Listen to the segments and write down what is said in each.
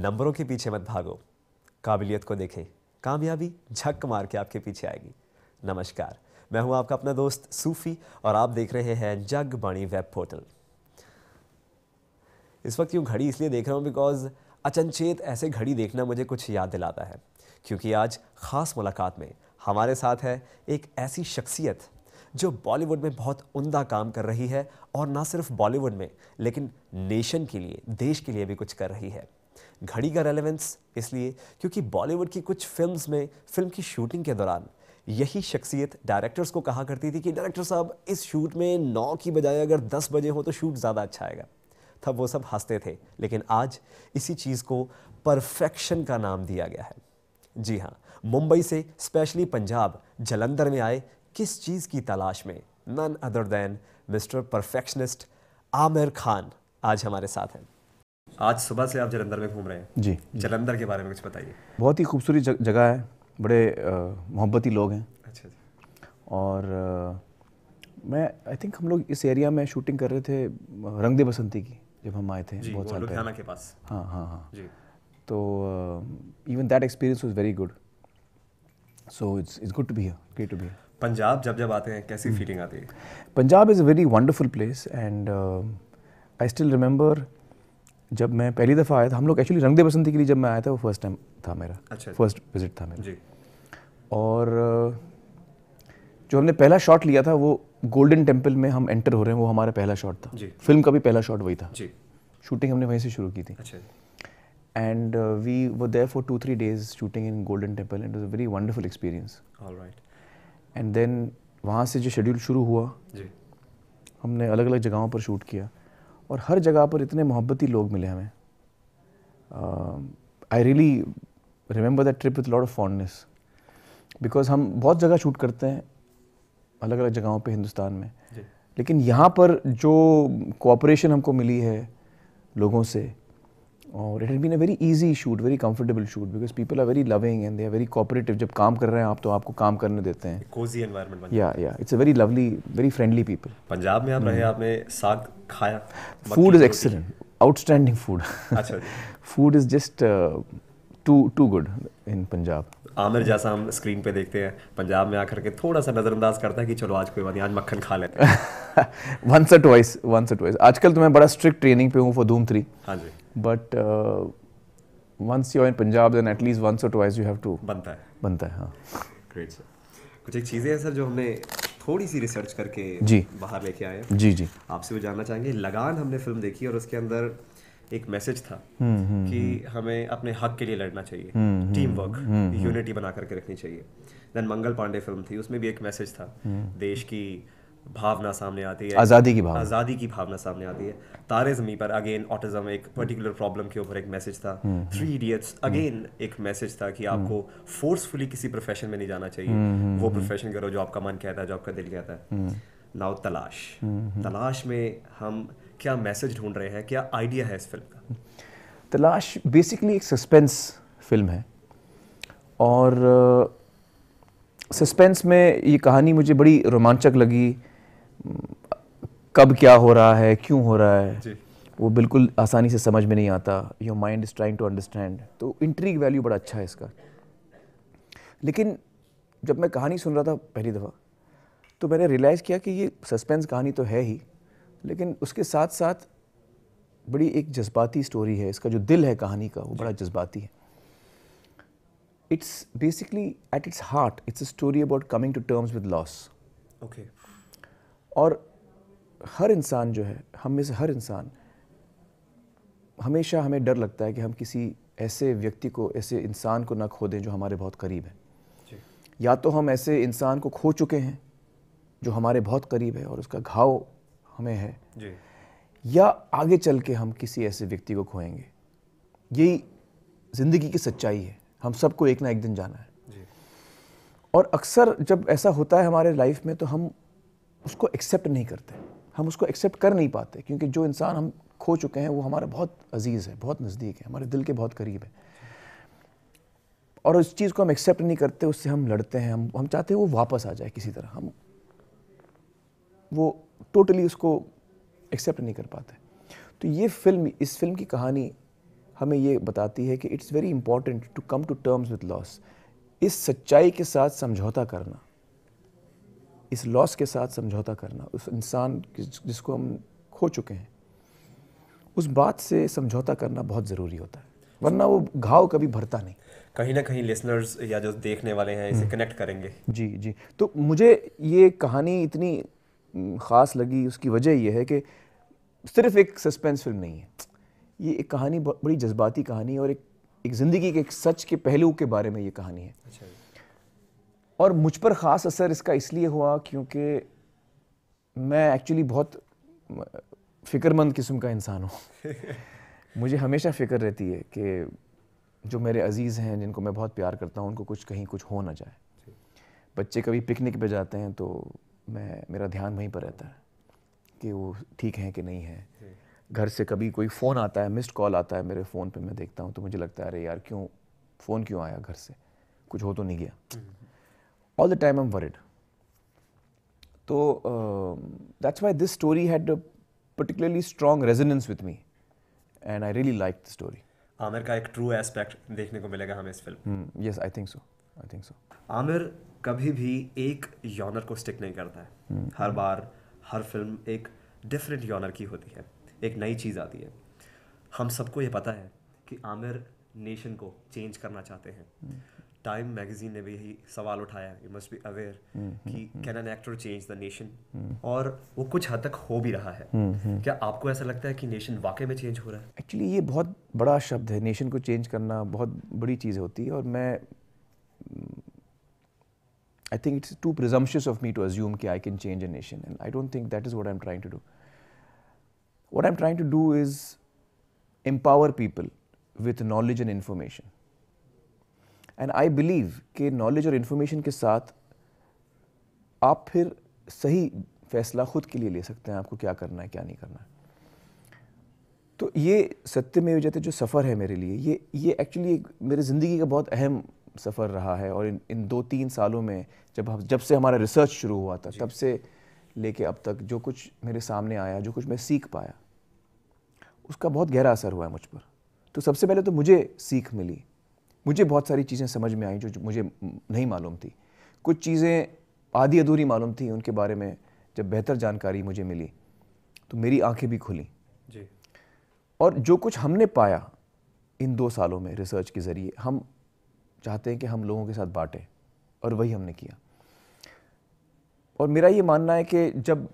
नंबरों के पीछे मत भागो, काबिलियत को देखें, कामयाबी झक मार के आपके पीछे आएगी। नमस्कार, मैं हूं आपका अपना दोस्त सूफी और आप देख रहे हैं जगबानी वेब पोर्टल। इस वक्त यूँ घड़ी इसलिए देख रहा हूँ बिकॉज अचनचेत ऐसे घड़ी देखना मुझे कुछ याद दिलाता है, क्योंकि आज ख़ास मुलाकात में हमारे साथ है एक ऐसी शख्सियत जो बॉलीवुड में बहुत उम्दा काम कर रही है, और ना सिर्फ बॉलीवुड में लेकिन नेशन के लिए, देश के लिए भी कुछ कर रही है। घड़ी का रेलेवेंस इसलिए क्योंकि बॉलीवुड की कुछ फिल्म्स में फिल्म की शूटिंग के दौरान यही शख्सियत डायरेक्टर्स को कहा करती थी कि डायरेक्टर साहब इस शूट में 9 की बजाय अगर 10 बजे हो तो शूट ज़्यादा अच्छा आएगा। तब वो सब हंसते थे, लेकिन आज इसी चीज़ को परफेक्शन का नाम दिया गया है। जी हाँ, मुंबई से स्पेशली पंजाब जलंधर में आए किस चीज़ की तलाश में, none other than mister perfectionist Aamir Khan आज हमारे साथ हैं। आज सुबह से आप जलंधर में घूम रहे हैं जी। जलंधर के बारे में कुछ बताइए। बहुत ही खूबसूरत जगह है, बड़े मोहब्बती लोग हैं। अच्छा जी। और मैं आई थिंक हम लोग इस एरिया में शूटिंग कर रहे थे रंग दे बसंती की, जब हम आए थे जी, बहुत साल पहले। लुधियाना के पास। हाँ जी। तो even that experience was very good, so it's good to be here, great to be here. Punjab जब आते हैं कैसी फीलिंग आती है? Punjab is a very wonderful place and I still remember जब मैं पहली दफ़ा आया था, हम लोग एक्चुअली रंग दे बसंती के लिए जब मैं आया था वो फर्स्ट टाइम था मेरा। अच्छा। फर्स्ट विजिट था मेरा जी। और जो हमने पहला शॉट लिया था वो गोल्डन टेम्पल में हम एंटर हो रहे हैं, वो हमारा पहला शॉट था। जी। फिल्म का भी पहला शॉट वही था। जी। शूटिंग हमने वहीं से शुरू की थी। अच्छा। And we were there for 2-3 days shooting in golden temple and it was a very wonderful experience. Alright. And then वहाँ से जो शेड्यूल शुरू हुआ, जी। हमने अलग अलग जगहों पर शूट किया और हर जगह पर इतने मोहब्बती लोग मिले हमें। I really remember that trip with lot of fondness, because हम बहुत जगह शूट करते हैं अलग अलग जगहों पे हिंदुस्तान में, लेकिन यहाँ पर जो कोऑपरेशन हमको मिली है लोगों से, और it has been a very easy shoot, very comfortable shoot, because people are very loving and they are very cooperative. जब काम कर रहे हैं आप तो आपको काम करने देते हैं। कोजी एनवायरनमेंट बन या it's a very lovely, very friendly people. Punjab में आप रहे, आपने साग खाया? Food is excellent, outstanding food. अच्छा जी। Food is just too good in Punjab. Aamir जैसा हम स्क्रीन पे देखते हैं, पंजाब में आकर के थोड़ा सा नजरअंदाज करता है कि चलो आज कोई बात नहीं, आज मक्खन खा लेते हैं। once or twice। आजकल तो मैं बड़ा स्ट्रिक्ट ट्रेनिंग पे हूँ फॉर धूम 3। हाँ जी। But once you're in Punjab then at least once or twice you have to बनता है। हाँ। Great sir. कुछ एक चीज़ें हैं सर जो हमने थोड़ी सी रिसर्च करके जी बाहर लेके आए हैं। जी। आपसे वो जानना चाहेंगे। लगान हमने फिल्म देखी और उसके अंदर एक मैसेज था कि हमें अपने हक के लिए लड़ना चाहिए, टीम वर्क, यूनिटी बना करके रखनी चाहिए। देन मंगल पांडे फिल्म थी, उसमें भी एक मैसेज था, देश की भावना सामने आती है, आज़ादी की भावना सामने आती है। तारे ज़मीं पर अगेन ऑटिज्म, एक पर्टिकुलर प्रॉब्लम के ऊपर एक मैसेज था। 3 इडियट्स अगेन एक मैसेज था कि आपको फोर्सफुली किसी प्रोफेशन में नहीं जाना चाहिए, वो प्रोफेशन करो जो आपका मन कहता है, जो आपका दिल कहता है। नाउ तलाश में हम क्या मैसेज ढूंढ रहे हैं, क्या आइडिया है इस फिल्म का? तलाश बेसिकली एक सस्पेंस फिल्म है, और सस्पेंस में ये कहानी मुझे बड़ी रोमांचक लगी। कब क्या हो रहा है, क्यों हो रहा है जी। वो बिल्कुल आसानी से समझ में नहीं आता। Your mind is trying to understand, तो इंट्रीग वैल्यू बड़ा अच्छा है इसका। लेकिन जब मैं कहानी सुन रहा था पहली दफ़ा तो मैंने रियलाइज़ किया कि ये सस्पेंस कहानी तो है ही, लेकिन उसके साथ साथ बड़ी एक जज्बाती स्टोरी है। इसका जो दिल है कहानी का वो बड़ा जज्बाती है। It's basically at its heart it's a story about coming to terms with loss. Okay. और हर इंसान जो है, हम में से हर इंसान, हमेशा हमें डर लगता है कि हम किसी ऐसे व्यक्ति को, ऐसे इंसान को ना खो दें जो हमारे बहुत करीब है। या तो हम ऐसे इंसान को खो चुके हैं जो हमारे बहुत करीब है और उसका घाव हमें है जी। या आगे चल के हम किसी ऐसे व्यक्ति को खोएंगे। यही ज़िंदगी की सच्चाई है, हम सबको एक ना एक दिन जाना है जी। और अक्सर जब ऐसा होता है हमारे लाइफ में तो हम उसको एक्सेप्ट नहीं करते, हम उसको एक्सेप्ट कर नहीं पाते, क्योंकि जो इंसान हम खो चुके हैं वो हमारा बहुत अजीज़ है, बहुत नज़दीक है, हमारे दिल के बहुत करीब है, और उस चीज़ को हम एक्सेप्ट नहीं करते, उससे हम लड़ते हैं। हम चाहते हैं वो वापस आ जाए किसी तरह, हम वो टोटली उसको एक्सेप्ट नहीं कर पाते। तो ये फिल्म, इस फिल्म की कहानी हमें ये बताती है कि it's very important to come to terms with loss. इस सच्चाई के साथ समझौता करना, इस लॉस के साथ समझौता करना, उस इंसान जिसको हम खो चुके हैं, उस बात से समझौता करना बहुत ज़रूरी होता है, वरना वो घाव कभी भरता नहीं। कहीं ना कहीं लिसनर्स या जो देखने वाले हैं इसे कनेक्ट करेंगे। जी जी। तो मुझे ये कहानी इतनी ख़ास लगी, उसकी वजह ये है कि सिर्फ एक सस्पेंस फिल्म नहीं है, ये एक कहानी, बड़ी जज्बाती कहानी है, और एक ज़िंदगी के एक सच के पहलू के बारे में ये कहानी है। अच्छा। और मुझ पर ख़ास असर इसका इसलिए हुआ क्योंकि मैं एक्चुअली बहुत फ़िक्रमंद किस्म का इंसान हूँ। मुझे हमेशा फ़िक्र रहती है कि जो मेरे अज़ीज़ हैं, जिनको मैं बहुत प्यार करता हूँ, उनको कहीं कुछ हो ना जाए। बच्चे कभी पिकनिक पे जाते हैं तो मेरा ध्यान वहीं पर रहता है कि वो ठीक हैं कि नहीं है। घर से कभी कोई फ़ोन आता है, मिस्ड कॉल आता है मेरे फ़ोन पे, मैं देखता हूँ तो मुझे लगता है अरे यार क्यों फ़ोन क्यों आया घर से, कुछ हो तो नहीं गया। All the time I am worried. तो that's why this story had a particularly strong resonance with me and I really liked the story. Aamir का एक ट्रू एस्पेक्ट देखने को मिलेगा हमें इस film. Yes, I think so. Aamir कभी भी एक जॉनर को स्टिक नहीं करता है। हर बार हर फिल्म एक डिफरेंट जॉनर की होती है, एक नई चीज़ आती है। हम सबको ये पता है कि आमिर नेशन को चेंज करना चाहते हैं। टाइम मैगजीन ने भी यही सवाल उठाया, यू मस्ट बी अवेयर कि can an actor change the nation, और वो कुछ हद तक हो भी रहा है। क्या आपको ऐसा लगता है कि नेशन वाकई में चेंज हो रहा है? एक्चुअली ये बहुत बड़ा शब्द है, नेशन को चेंज करना बहुत बड़ी चीज़ होती है, और मैं I think it's too presumptuous of me to assume कि I can change a nation, and I don't think that is what I am trying to do. What I am trying to do is empower people with knowledge and information, and I believe कि knowledge और information के साथ आप फिर सही फैसला खुद के लिए ले सकते हैं, आपको क्या करना है क्या नहीं करना है। तो ये सत्यमेव जयते जो सफ़र है मेरे लिए, ये एक्चुअली मेरी ज़िंदगी का बहुत अहम सफ़र रहा है, और इन 2-3 सालों में जब से हमारा रिसर्च शुरू हुआ था, तब से लेके अब तक जो कुछ मेरे सामने आया, जो कुछ मैं सीख पाया, उसका बहुत गहरा असर हुआ है मुझ पर। तो सबसे पहले तो मुझे सीख मिली, मुझे बहुत सारी चीज़ें समझ में आई जो मुझे नहीं मालूम थी। कुछ चीज़ें आधी अधूरी मालूम थी, उनके बारे में जब बेहतर जानकारी मुझे मिली तो मेरी आंखें भी खुली जी। और जो कुछ हमने पाया इन 2 सालों में रिसर्च के ज़रिए, हम चाहते हैं कि हम लोगों के साथ बांटें, और वही हमने किया। और मेरा ये मानना है कि जब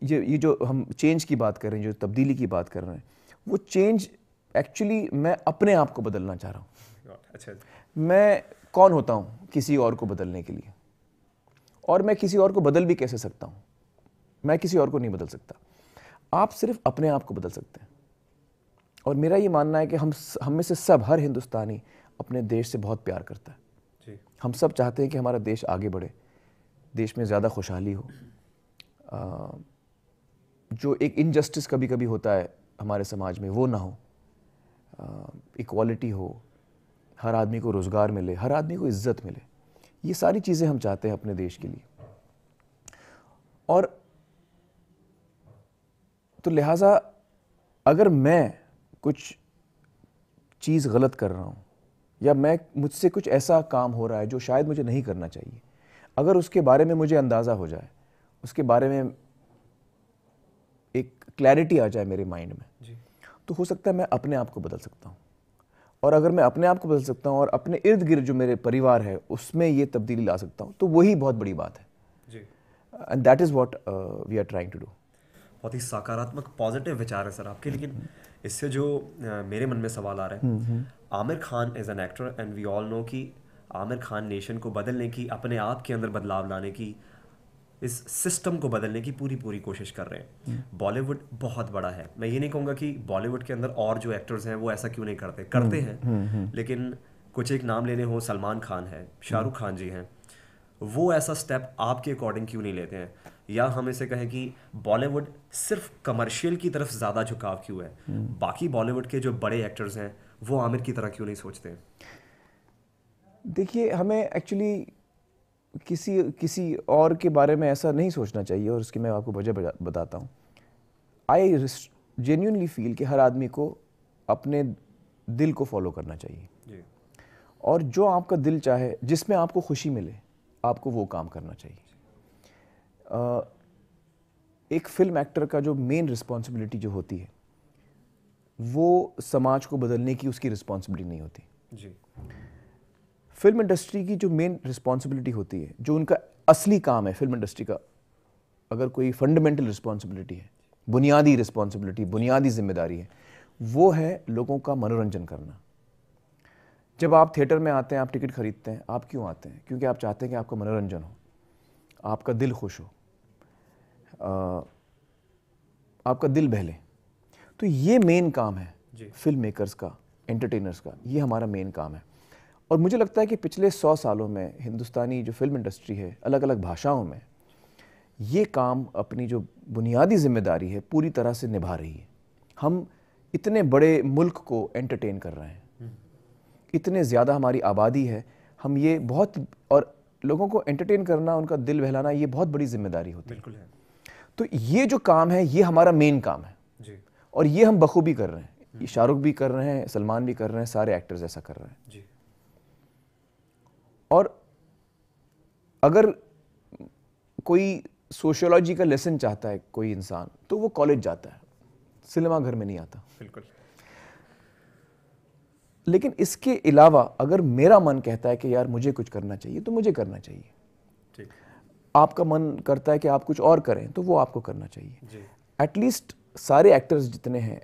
ये जो हम चेंज की बात कर रहे हैं, जो तब्दीली की बात कर रहे हैं, वो चेंज एक्चुअली मैं अपने आप को बदलना चाह रहा हूँ। अच्छा। मैं कौन होता हूँ किसी और को बदलने के लिए, और मैं किसी और को बदल भी कैसे सकता हूँ? मैं किसी और को नहीं बदल सकता, आप सिर्फ अपने आप को बदल सकते हैं। और मेरा ये मानना है कि हम में से सब, हर हिंदुस्तानी अपने देश से बहुत प्यार करता है जी। हम सब चाहते हैं कि हमारा देश आगे बढ़े, देश में ज़्यादा खुशहाली हो, जो एक इनजस्टिस कभी कभी होता है हमारे समाज में वो ना हो, इक्वालिटी हो, हर आदमी को रोज़गार मिले, हर आदमी को इज्जत मिले। ये सारी चीज़ें हम चाहते हैं अपने देश के लिए। और तो लिहाजा अगर मैं कुछ चीज़ गलत कर रहा हूँ, या मुझसे कुछ ऐसा काम हो रहा है जो शायद मुझे नहीं करना चाहिए, अगर उसके बारे में मुझे अंदाज़ा हो जाए, उसके बारे में एक क्लैरिटी आ जाए मेरे माइंड में जी। तो हो सकता है मैं अपने आप को बदल सकता हूँ। और अगर मैं अपने आप को बदल सकता हूँ और अपने इर्द गिर्द जो मेरे परिवार है उसमें ये तब्दीली ला सकता हूँ, तो वही बहुत बड़ी बात है। जी। And that is what we are trying to do. बहुत ही सकारात्मक पॉजिटिव विचार है सर आपके। लेकिन इससे जो मेरे मन में सवाल आ रहा है, Aamir Khan is an actor and we all know कि आमिर खान नेशन को बदलने की, अपने आप के अंदर बदलाव लाने की, इस सिस्टम को बदलने की पूरी कोशिश कर रहे हैं। बॉलीवुड बहुत बड़ा है, मैं ये नहीं कहूँगा कि बॉलीवुड के अंदर और जो एक्टर्स हैं वो ऐसा क्यों नहीं करते हैं, लेकिन कुछ एक नाम लेने हो, सलमान खान है, शाहरुख खान जी हैं, वो ऐसा स्टेप आपके अकॉर्डिंग क्यों नहीं लेते हैं? या हम इसे कहें कि बॉलीवुड सिर्फ कमर्शियल की तरफ ज़्यादा झुकाव क्यों है? बाकी बॉलीवुड के जो बड़े एक्टर्स हैं वो आमिर की तरह क्यों नहीं सोचते हैं? देखिए, हमें एक्चुअली किसी और के बारे में ऐसा नहीं सोचना चाहिए, और उसकी मैं आपको वजह बताता हूँ। आई जेन्युइनली फील कि हर आदमी को अपने दिल को फॉलो करना चाहिए जी। और जो आपका दिल चाहे, जिसमें आपको खुशी मिले, आपको वो काम करना चाहिए। एक फिल्म एक्टर का जो मेन रिस्पॉन्सिबिलिटी जो होती है वो समाज को बदलने की उसकी रिस्पॉन्सिबिलिटी नहीं होती जी। फिल्म इंडस्ट्री की जो मेन रिस्पॉन्सिबिलिटी होती है, जो उनका असली काम है फिल्म इंडस्ट्री का, अगर कोई फंडामेंटल रिस्पॉन्सिबिलिटी है, बुनियादी रिस्पॉन्सिबिलिटी, बुनियादी जिम्मेदारी है, वो है लोगों का मनोरंजन करना। जब आप थिएटर में आते हैं, आप टिकट खरीदते हैं, आप क्यों आते हैं? क्योंकि आप चाहते हैं कि आपका मनोरंजन हो, आपका दिल खुश हो, आपका दिल बहले। तो ये मेन काम है फिल्म मेकर्स का, एंटरटेनर्स का, ये हमारा मेन काम है। और मुझे लगता है कि पिछले 100 सालों में हिंदुस्तानी जो फिल्म इंडस्ट्री है, अलग अलग भाषाओं में, ये काम अपनी जो बुनियादी जिम्मेदारी है पूरी तरह से निभा रही है। हम इतने बड़े मुल्क को एंटरटेन कर रहे हैं, इतने ज़्यादा हमारी आबादी है, हम ये बहुत, और लोगों को एंटरटेन करना, उनका दिल बहलाना, ये बहुत बड़ी जिम्मेदारी होती है। बिल्कुल है। तो ये जो काम है, ये हमारा मेन काम है जी। और ये हम बखूबी कर रहे हैं। ये शाहरुख भी कर रहे हैं, सलमान भी कर रहे हैं, सारे एक्टर्स ऐसा कर रहे हैं जी। और अगर कोई सोशियोलॉजी का लेसन चाहता है कोई इंसान, तो वो कॉलेज जाता है, सिनेमा घर में नहीं आता। बिल्कुल। लेकिन इसके अलावा अगर मेरा मन कहता है कि यार मुझे कुछ करना चाहिए, तो मुझे करना चाहिए। ठीक। आपका मन करता है कि आप कुछ और करें, तो वो आपको करना चाहिए। जी। एटलीस्ट सारे एक्टर्स जितने हैं,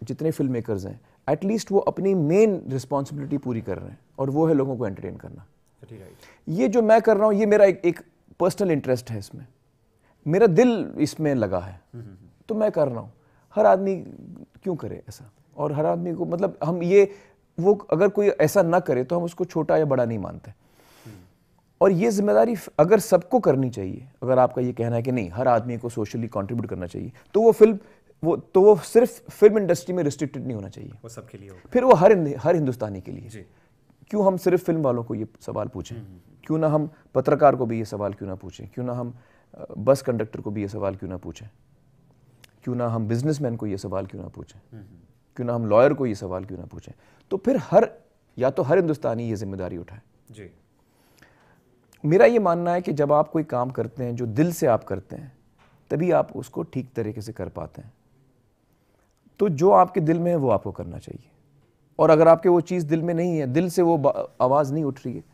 जितने फिल्म मेकर्स हैं, एटलीस्ट वो अपनी मेन रिस्पॉन्सिबिलिटी पूरी कर रहे हैं और वो है लोगों को एंटरटेन करना। ये जो मैं कर रहा हूँ, ये मेरा एक पर्सनल इंटरेस्ट है, इसमें मेरा दिल इसमें लगा है, तो मैं कर रहा हूँ। हर आदमी क्यों करे ऐसा? और हर आदमी को, मतलब हम ये, वो अगर कोई ऐसा ना करे तो हम उसको छोटा या बड़ा नहीं मानते। और ये जिम्मेदारी अगर सबको करनी चाहिए, अगर आपका ये कहना है कि नहीं, हर आदमी को सोशली कंट्रीब्यूट करना चाहिए, तो वो सिर्फ फिल्म इंडस्ट्री में रिस्ट्रिक्टेड नहीं होना चाहिए, वो सबके लिए होगा। फिर वो हर हिंदुस्तानी के लिए। जी। क्यों हम सिर्फ फिल्म वालों को ये सवाल पूछें? क्यों ना हम पत्रकार को भी ये सवाल क्यों ना पूछें? क्यों ना हम बस कंडक्टर को भी ये सवाल क्यों ना पूछें? क्यों ना हम बिजनेसमैन को ये सवाल क्यों ना पूछें? क्यों ना हम लॉयर को ये सवाल क्यों ना पूछें? तो फिर या तो हर हिंदुस्तानी ये जिम्मेदारी उठाए। जी। मेरा ये मानना है कि जब आप कोई काम करते हैं जो दिल से आप करते हैं, तभी आप उसको ठीक तरीके से कर पाते हैं। तो जो आपके दिल में है वो आपको करना चाहिए, और अगर आपके वो चीज़ दिल में नहीं है, दिल से वो आवाज़ नहीं उठ रही है,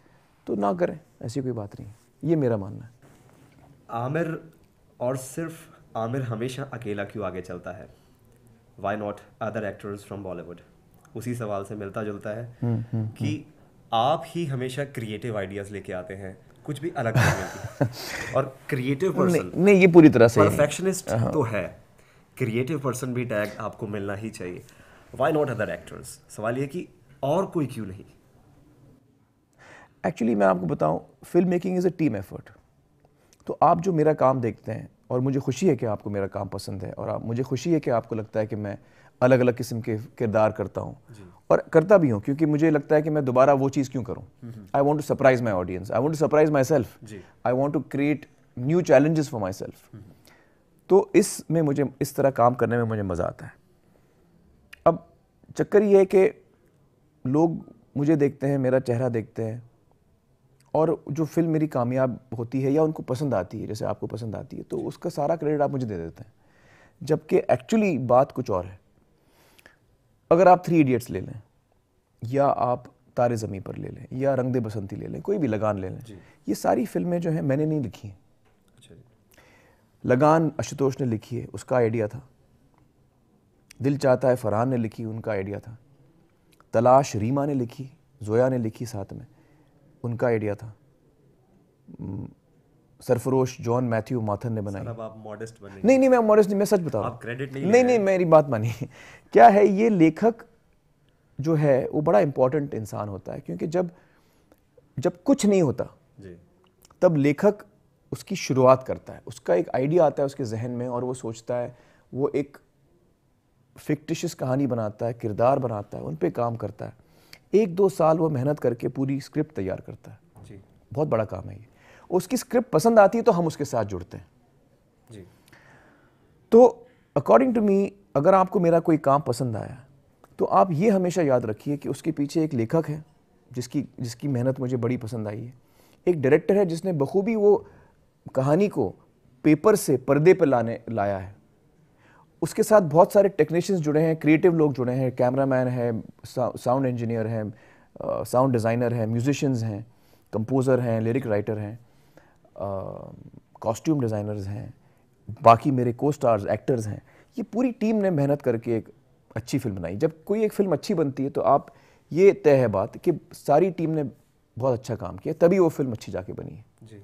तो ना करें, ऐसी कोई बात नहीं है। ये मेरा मानना है। आमिर, और सिर्फ आमिर हमेशा अकेला क्यों आगे चलता है? Why not other actors from Bollywood? उसी सवाल से मिलता जुलता है कि आप ही हमेशा क्रिएटिव आइडियाज़ लेके आते हैं, कुछ भी अलग करने की। और क्रिएटिव पर्सन नहीं, ये पूरी तरह से परफेक्शनिस्ट तो है, क्रिएटिव पर्सन भी टैग आपको मिलना ही चाहिए। Why not other actors? सवाल ये कि और कोई क्यों नहीं? एक्चुअली मैं आपको बताऊं, film making is a team effort. तो आप जो मेरा काम देखते हैं, और मुझे खुशी है कि आपको मेरा काम पसंद है, और मुझे खुशी है कि आपको लगता है कि मैं अलग अलग किस्म के किरदार करता हूँ, और करता भी हूँ, क्योंकि मुझे लगता है कि मैं दोबारा वो चीज़ क्यों करूँ। I want to surprise my audience, I want to surprise my self, I want to create new challenges for my self. तो इसमें मुझे, इस तरह काम करने में मुझे मज़ा आता है। अब चक्कर ये है कि लोग मुझे देखते हैं, मेरा चेहरा देखते हैं, और जो फिल्म मेरी कामयाब होती है या उनको पसंद आती है, जैसे आपको पसंद आती है, तो उसका सारा क्रेडिट आप मुझे दे देते हैं, जबकि एक्चुअली बात कुछ और है। अगर आप 3 इडियट्स ले लें, या आप तारे ज़मीं पर ले लें, या रंग दे बसंती ले लें, कोई भी, लगान ले लें, ये सारी फिल्में जो हैं मैंने नहीं लिखी हैं। लगान आशुतोष ने लिखी है, उसका आइडिया था। दिल चाहता है फरहान ने लिखी, उनका आइडिया था। तलाश रीमा ने लिखी, जोया ने लिखी साथ में, उनका आइडिया था। सरफरोश जॉन मैथ्यू माथन ने बनाई। आप मॉडेस्ट बने? नहीं, मैं मॉडेस्ट नहीं, मैं सच बता रहा हूँ। आप क्रेडिट नहीं? नहीं, मेरी बात मानिए। क्या है, ये लेखक जो है वो बड़ा इंपॉर्टेंट इंसान होता है, क्योंकि जब कुछ नहीं होता तब लेखक उसकी शुरुआत करता है। उसका एक आइडिया आता है उसके जहन में, और वो सोचता है, वो एक फिक्टिशियस कहानी बनाता है, किरदार बनाता है, उन पे काम करता है। 1-2 साल वो मेहनत करके पूरी स्क्रिप्ट तैयार करता है। जी। बहुत बड़ा काम है ये। उसकी स्क्रिप्ट पसंद आती है तो हम उसके साथ जुड़ते हैं। जी। तो अकॉर्डिंग टू मी, अगर आपको मेरा कोई काम पसंद आया, तो आप ये हमेशा याद रखिए कि उसके पीछे एक लेखक है जिसकी मेहनत मुझे बड़ी पसंद आई है, एक डायरेक्टर है जिसने बखूबी वो कहानी को पेपर से पर्दे पर लाया है, उसके साथ बहुत सारे टेक्नीशियंस जुड़े हैं, क्रिएटिव लोग जुड़े हैं, कैमरामैन है, साउंड इंजीनियर है, साउंड डिज़ाइनर है, म्यूजिशियंस हैं, कंपोज़र हैं, लिरिक राइटर हैं, कॉस्ट्यूम डिज़ाइनर्स हैं, बाकी मेरे को स्टार्स एक्टर्स हैं। ये पूरी टीम ने मेहनत करके एक अच्छी फिल्म बनाई। जब कोई एक फिल्म अच्छी बनती है तो आप ये तय है बात कि सारी टीम ने बहुत अच्छा काम किया, तभी वो फिल्म अच्छी जाके बनी है जी।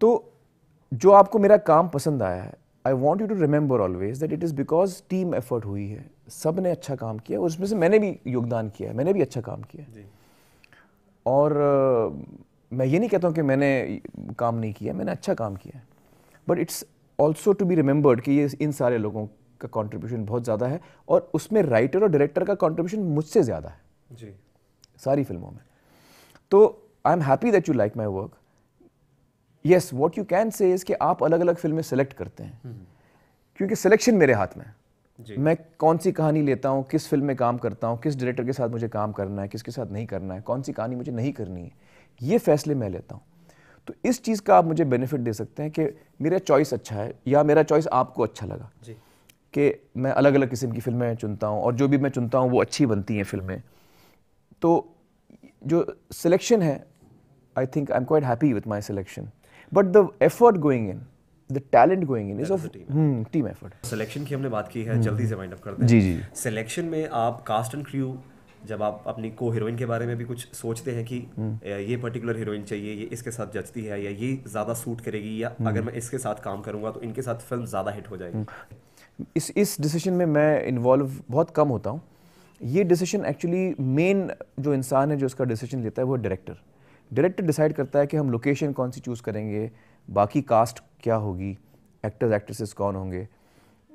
तो जो आपको मेरा काम पसंद आया है, I want you to remember always that it is because team effort हुई है, सब ने अच्छा काम किया और उसमें से मैंने भी योगदान किया है, मैंने भी अच्छा काम किया जी। और मैं ये नहीं कहता हूँ कि मैंने काम नहीं किया, मैंने अच्छा काम किया है, but it's also to be remembered कि ये इन सारे लोगों का कंट्रीब्यूशन बहुत ज़्यादा है और उसमें राइटर और डायरेक्टर का कंट्रीब्यूशन मुझसे ज़्यादा है जी सारी फिल्मों में। तो I am happy that you like my work. Yes, what you can say is कि आप अलग अलग फिल्में सेलेक्ट करते हैं क्योंकि सिलेक्शन मेरे हाथ में है। मैं कौन सी कहानी लेता हूँ, किस फिल्म में काम करता हूँ, किस डायरेक्टर के साथ मुझे काम करना है, किसके साथ नहीं करना है, कौन सी कहानी मुझे नहीं करनी है, ये फैसले मैं लेता हूँ। तो इस चीज़ का आप मुझे बेनिफिट दे सकते हैं कि मेरा चॉइस अच्छा है या मेरा चॉइस आपको अच्छा लगा जी। कि मैं अलग अलग किस्म की फिल्में चुनता हूँ और जो भी मैं चुनता हूँ वो अच्छी बनती हैं फिल्में। तो जो सिलेक्शन है, I think I am quite happy with my selection, but the effort going in, the talent going in is of team effort. Selection की हमने बात की है, जल्दी से वाइंड अप करते हैं जी जी। सिलेक्शन में आप कास्ट एंड क्रू, जब आप अपनी को हीरोइन के बारे में भी कुछ सोचते हैं कि ये पर्टिकुलर हीरोइन चाहिए, ये इसके साथ जचती है या ये ज़्यादा सूट करेगी या अगर मैं इसके साथ काम करूंगा तो इनके साथ फिल्म ज़्यादा हिट हो जाएगी, इस डिसीजन में मैं इन्वॉल्व बहुत कम होता हूँ। ये डिसीजन एक्चुअली मेन जो इंसान है जो इसका डिसीजन लेता है वो डायरेक्टर डिसाइड करता है कि हम लोकेशन कौन सी चूज़ करेंगे, बाकी कास्ट क्या होगी, एक्टर्स एक्ट्रेसेस कौन होंगे,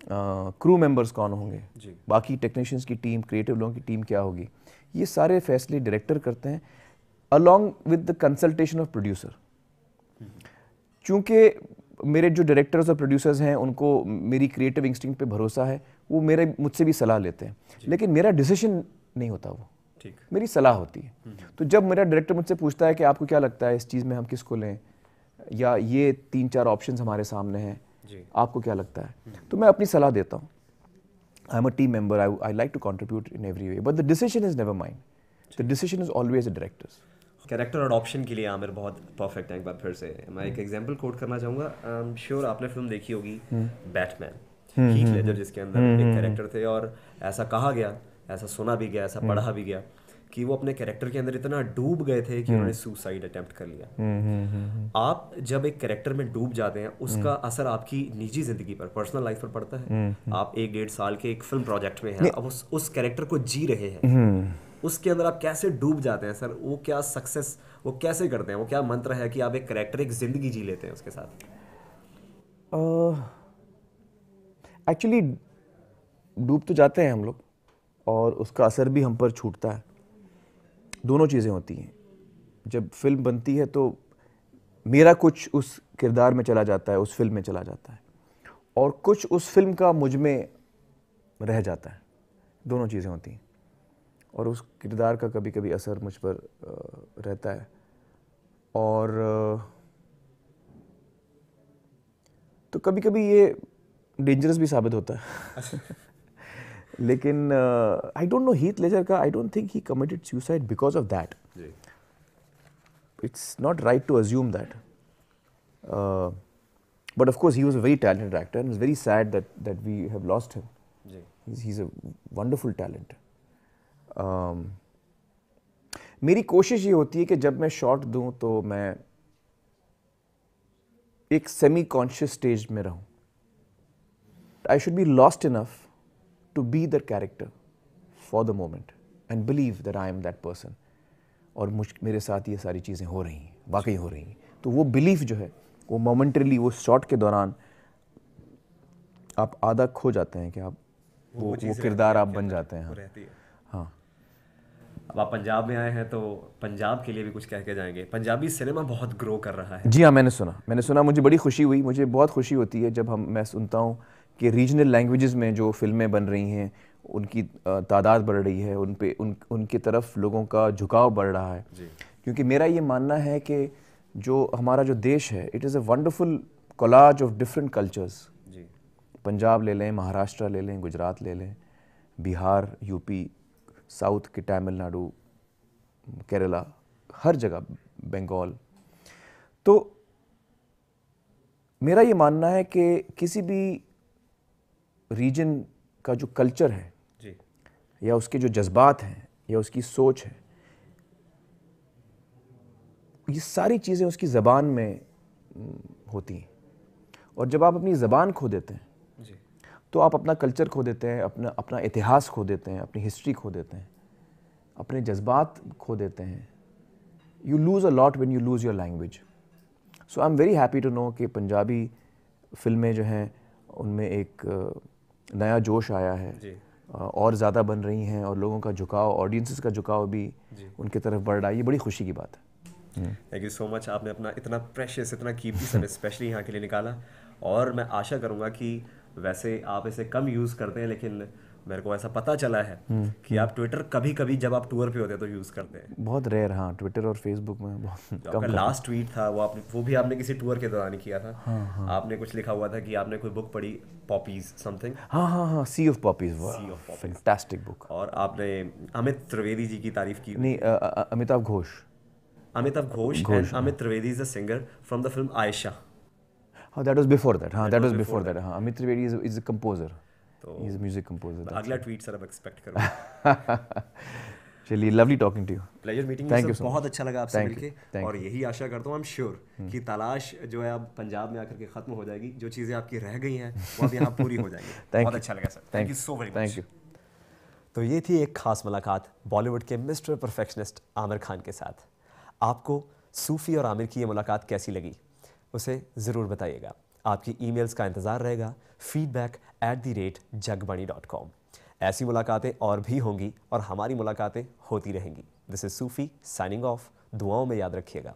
क्रू मेंबर्स कौन होंगे, बाकी टेक्नीशियंस की टीम, क्रिएटिव लोगों की टीम क्या होगी, ये सारे फैसले डायरेक्टर करते हैं along with the consultation of producer. चूँकि मेरे जो डायरेक्टर्स और प्रोड्यूसर्स हैं उनको मेरी क्रिएटिव इंस्टिंक्ट पे भरोसा है, वो मुझसे भी सलाह लेते हैं, लेकिन मेरा डिसीजन नहीं होता, वो मेरी सलाह होती है। तो जब मेरा डायरेक्टर मुझसे पूछता है कि आपको क्या लगता है इस चीज़ में हम किसको लें, या ये 3-4 ऑप्शंस हमारे सामने हैं, आपको क्या लगता है, तो मैं अपनी सलाह देता हूँ। I am a team member, I like to contribute in every way, but the decision is never mind, the decision is always a director's. Character adoption के लिए आमिर बहुत परफेक्ट है। एक बार फिर से मैं एक एग्जांपल कोट करना चाहूँगा। आई एम श्योर आपने फिल्म देखी होगी बैटमैन, हीथ लेजर जिसके अंदर एक कैरेक्टर थे, और ऐसा कहा गया, ऐसा सुना भी गया, ऐसा पढ़ा भी गया कि वो अपने कैरेक्टर के अंदर इतना डूब गए थे कि उन्होंने सुसाइड अटेम्प्ट कर लिया। आप जब एक कैरेक्टर में डूब जाते हैं उसका असर आपकी निजी जिंदगी पर, पर्सनल लाइफ पर पड़ता है। आप 1-1.5 साल के एक फिल्म प्रोजेक्ट में हैं, अब उस कैरेक्टर को जी रहे हैं, उसके अंदर आप कैसे डूब जाते हैं सर? वो क्या सक्सेस वो कैसे करते हैं? वो क्या मंत्र है कि आप एक कैरेक्टर, एक जिंदगी जी लेते हैं उसके साथ? एक्चुअली डूब तो जाते हैं हम लोग और उसका असर भी हम पर छूटता है। दोनों चीज़ें होती हैं। जब फिल्म बनती है तो मेरा कुछ उस किरदार में चला जाता है, उस फिल्म में चला जाता है, और कुछ उस फिल्म का मुझ में रह जाता है। दोनों चीज़ें होती हैं और उस किरदार का कभी कभी असर मुझ पर रहता है, और तो कभी कभी ये डेंजरस भी साबित होता है। लेकिन I don't know, Heath Ledger का I don't think he committed suicide because of that. It's not right to assume that, but of course he was a very talented actor and it's very sad that we have lost him. He is a wonderful talent. मेरी कोशिश ये होती है कि जब मैं shot दूं तो मैं एक सेमी कॉन्शियस स्टेज में रहूं। I should be lost enough to be the character for the moment and believe that I am that person, और मेरे साथ ये सारी चीज़ें हो रही हैं, वाकई हो रही हैं। तो वो बिलीफ जो है वो मोमेंटरीली, वो शॉट के दौरान आप आधा खो जाते हैं कि आप वो किरदार आप बन जाते हैं। हाँ। अब आप पंजाब में आए हैं तो पंजाब के लिए भी कुछ कह के जाएंगे। पंजाबी सिनेमा बहुत ग्रो कर रहा है। जी हाँ, मैंने सुना, मुझे बड़ी खुशी हुई। मुझे बहुत खुशी होती है जब मैं सुनता हूँ कि रीजनल लैंग्वेजेस में जो फिल्में बन रही हैं उनकी तादाद बढ़ रही है, उनकी तरफ लोगों का झुकाव बढ़ रहा है। क्योंकि मेरा ये मानना है कि जो हमारा जो देश है, it is a wonderful collage of different cultures. Punjab ले लें, महाराष्ट्र ले लें, गुजरात ले लें, बिहार, यूपी, साउथ के तमिलनाडु, केरला, हर जगह, बंगाल। तो मेरा ये मानना है कि किसी भी रीजन का जो कल्चर है या उसके जो जज्बात हैं या उसकी सोच है, ये सारी चीज़ें उसकी ज़बान में होती हैं। और जब आप अपनी ज़बान खो देते हैं तो आप अपना कल्चर खो देते हैं, अपना इतिहास खो देते हैं, अपनी हिस्ट्री खो देते हैं, अपने जज्बात खो देते हैं। You lose a lot when you lose your language. So I am very happy to know कि पंजाबी फिल्में जो हैं उनमें एक नया जोश आया है और ज़्यादा बन रही हैं और लोगों का झुकाव, ऑडियंसेस का झुकाव भी उनकी तरफ बढ़ रहा है। ये बड़ी खुशी की बात है। थैंक यू सो मच, आपने अपना इतना प्रेशियस, इतना कीमती समय स्पेशली यहाँ के लिए निकाला। और मैं आशा करूँगा कि वैसे आप इसे कम यूज़ करते हैं, लेकिन मेरे को ऐसा पता चला है कि आप ट्विटर कभी कभी जब आप टूर पे होते हैं तो यूज़ करते हैं। बहुत रेयर, हाँ, ट्विटर और फेसबुक में बहुत कम। लास्ट ट्वीट था वो भी आपने किसी टूर के दौरान ही किया था। हाँ। आपने कुछ लिखा हुआ था कि आपने कोई बुक पढ़ी, पॉपीज समथिंग। हाँ, सी ऑफ पॉपीज, फैंटास्टिक बुक। और आपने अमित त्रिवेदी जी की तारीफ की। नहीं, Amitabh Ghosh and Amit Trivedi is a singer from the film Aisha. हाँ, that was before that. हाँ, that was before that. हाँ, Amit Trivedi is a composer. तो he is a music composer. अगला ट्वीट सर अब एक्सपेक्ट करूँगा। चलिए, lovely talking to you. Pleasure meeting you sir, बहुत अच्छा लगा आपसे मिलके। और यही आशा करता हूँ, आई एम श्योर कि तलाश जो है अब पंजाब में आकर के खत्म हो जाएगी। जो चीज़ें आपकी रह गई हैं वो अब यहाँ पूरी हो जाएंगी। बहुत अच्छा लगा sir, thank you so very much. Thank you. तो ये थी एक खास मुलाकात बॉलीवुड के मिस्टर परफेक्शनिस्ट आमिर खान के साथ। आपको सूफ़ी और आमिर की ये मुलाकात कैसी लगी उसे ज़रूर बताइएगा। आपकी ईमेल्स का इंतज़ार रहेगा feedback@jagbani.com। ऐसी मुलाकातें और भी होंगी और हमारी मुलाकातें होती रहेंगी। This is Sufi signing off. दुआओं में याद रखिएगा।